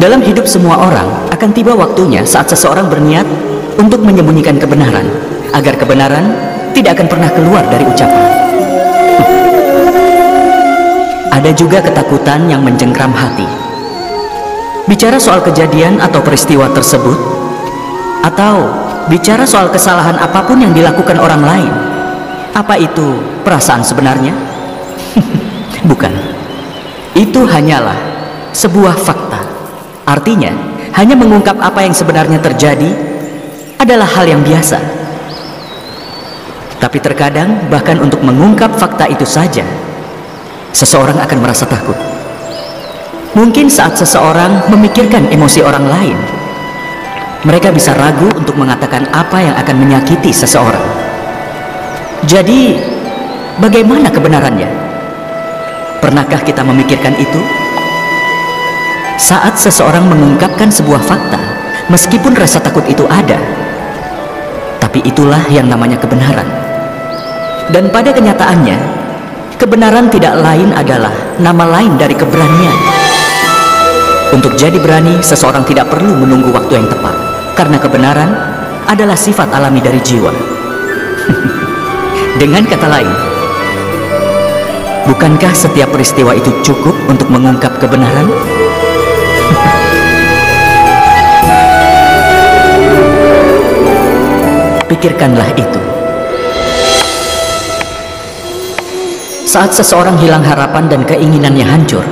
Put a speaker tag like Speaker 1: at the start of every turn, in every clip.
Speaker 1: Dalam hidup semua orang akan tiba waktunya saat seseorang berniat untuk menyembunyikan kebenaran, agar kebenaran tidak akan pernah keluar dari ucapan. Ada juga ketakutan yang mencengkram hati. Bicara soal kejadian atau peristiwa tersebut, atau bicara soal kesalahan apapun yang dilakukan orang lain, apa itu perasaan sebenarnya? Bukan. Itu hanyalah sebuah fakta. Artinya, hanya mengungkap apa yang sebenarnya terjadi adalah hal yang biasa. Tapi terkadang bahkan untuk mengungkap fakta itu saja, seseorang akan merasa takut. Mungkin saat seseorang memikirkan emosi orang lain, mereka bisa ragu untuk mengatakan apa yang akan menyakiti seseorang. Jadi, bagaimana kebenarannya? Pernahkah kita memikirkan itu? Saat seseorang mengungkapkan sebuah fakta, meskipun rasa takut itu ada, tapi itulah yang namanya kebenaran. Dan pada kenyataannya, kebenaran tidak lain adalah nama lain dari keberanian. Untuk jadi berani, seseorang tidak perlu menunggu waktu yang tepat, karena kebenaran adalah sifat alami dari jiwa. Dengan kata lain, bukankah setiap peristiwa itu cukup untuk mengungkap kebenaran? Pikirkanlah itu. Saat seseorang hilang harapan dan keinginannya hancur,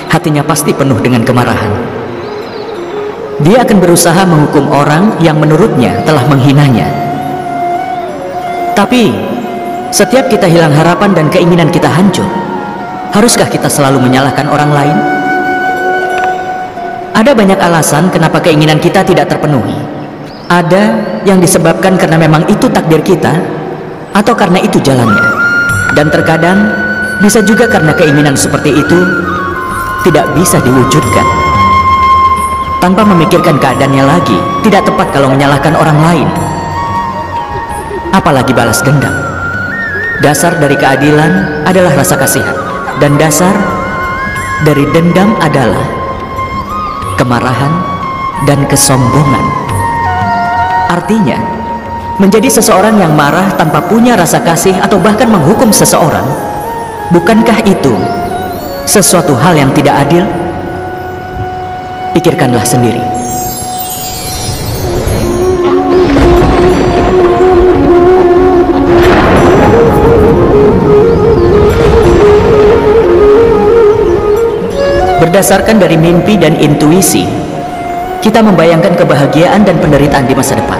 Speaker 1: hatinya pasti penuh dengan kemarahan. Dia akan berusaha menghukum orang yang menurutnya telah menghinanya. Tapi, setiap kita hilang harapan dan keinginan kita hancur, haruskah kita selalu menyalahkan orang lain? Ada banyak alasan kenapa keinginan kita tidak terpenuhi. Ada yang disebabkan karena memang itu takdir kita, atau karena itu jalannya. Dan terkadang bisa juga karena keinginan seperti itu tidak bisa diwujudkan. Tanpa memikirkan keadaannya lagi, tidak tepat kalau menyalahkan orang lain, apalagi balas dendam. Dasar dari keadilan adalah rasa kasihan, dan dasar dari dendam adalah kemarahan dan kesombongan. Artinya, menjadi seseorang yang marah tanpa punya rasa kasih atau bahkan menghukum seseorang, bukankah itu sesuatu hal yang tidak adil? Pikirkanlah sendiri. Berdasarkan dari mimpi dan intuisi, kita membayangkan kebahagiaan dan penderitaan di masa depan.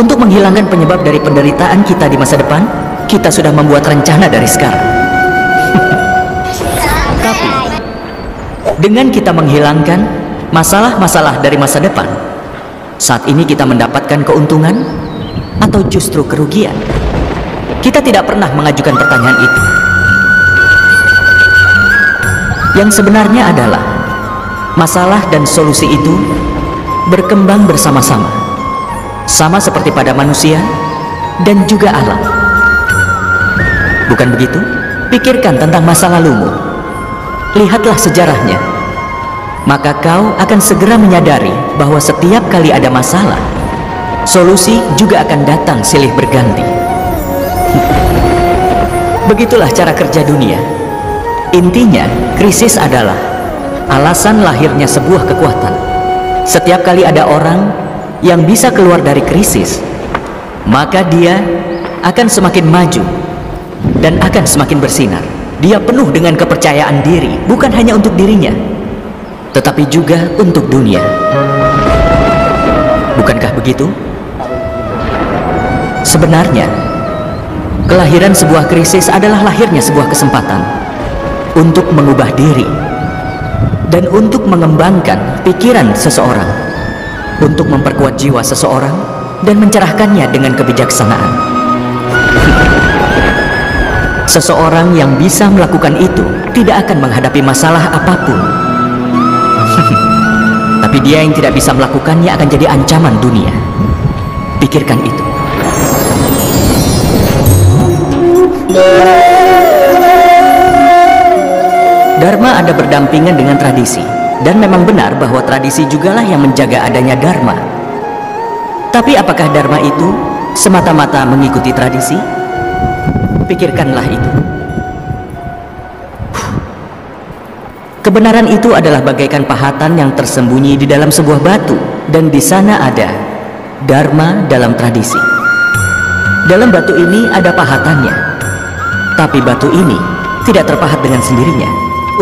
Speaker 1: Untuk menghilangkan penyebab dari penderitaan kita di masa depan, kita sudah membuat rencana dari sekarang. Tapi, dengan kita menghilangkan masalah-masalah dari masa depan, saat ini kita mendapatkan keuntungan atau justru kerugian? Kita tidak pernah mengajukan pertanyaan itu. Yang sebenarnya adalah masalah dan solusi itu berkembang bersama-sama, sama seperti pada manusia dan juga alam. Bukan begitu? Pikirkan tentang masa lalumu. Lihatlah sejarahnya. Maka kau akan segera menyadari bahwa setiap kali ada masalah, solusi juga akan datang silih berganti. Begitulah cara kerja dunia. Intinya, krisis adalah alasan lahirnya sebuah kekuatan. Setiap kali ada orang yang bisa keluar dari krisis, maka dia akan semakin maju dan akan semakin bersinar. Dia penuh dengan kepercayaan diri, bukan hanya untuk dirinya, tetapi juga untuk dunia. Bukankah begitu? Sebenarnya, kelahiran sebuah krisis adalah lahirnya sebuah kesempatan untuk mengubah diri dan untuk mengembangkan pikiran seseorang, untuk memperkuat jiwa seseorang dan mencerahkannya dengan kebijaksanaan. Seseorang yang bisa melakukan itu tidak akan menghadapi masalah apapun. Tapi dia yang tidak bisa melakukannya akan jadi ancaman dunia. Pikirkan itu. Dharma ada berdampingan dengan tradisi. dan memang benar bahwa tradisi jugalah yang menjaga adanya dharma. Tapi apakah dharma itu semata-mata mengikuti tradisi? Pikirkanlah itu. Kebenaran itu adalah bagaikan pahatan yang tersembunyi di dalam sebuah batu, dan di sana ada dharma dalam tradisi. Dalam batu ini ada pahatannya, tapi batu ini tidak terpahat dengan sendirinya.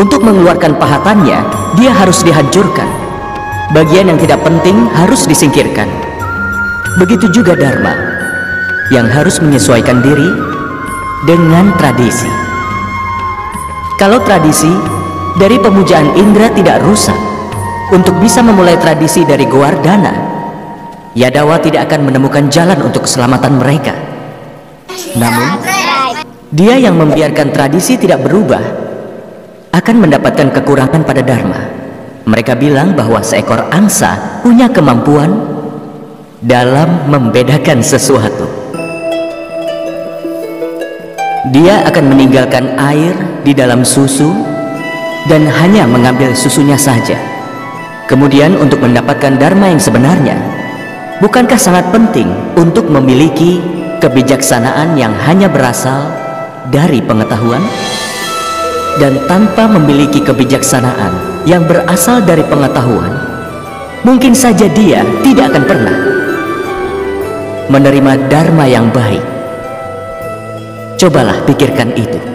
Speaker 1: Untuk mengeluarkan pahatannya, dia harus dihancurkan. Bagian yang tidak penting harus disingkirkan. Begitu juga dharma yang harus menyesuaikan diri dengan tradisi. Kalau tradisi dari pemujaan Indra tidak rusak, untuk bisa memulai tradisi dari Govardhana, Yadawa tidak akan menemukan jalan untuk keselamatan mereka. Namun, dia yang membiarkan tradisi tidak berubah akan mendapatkan kekurangan pada dharma. Mereka bilang bahwa seekor angsa punya kemampuan dalam membedakan sesuatu. Dia akan meninggalkan air di dalam susu dan hanya mengambil susunya saja. Kemudian untuk mendapatkan dharma yang sebenarnya, bukankah sangat penting untuk memiliki kebijaksanaan yang hanya berasal dari pengetahuan? Dan tanpa memiliki kebijaksanaan yang berasal dari pengetahuan, mungkin saja dia tidak akan pernah menerima dharma yang baik. Cobalah pikirkan itu.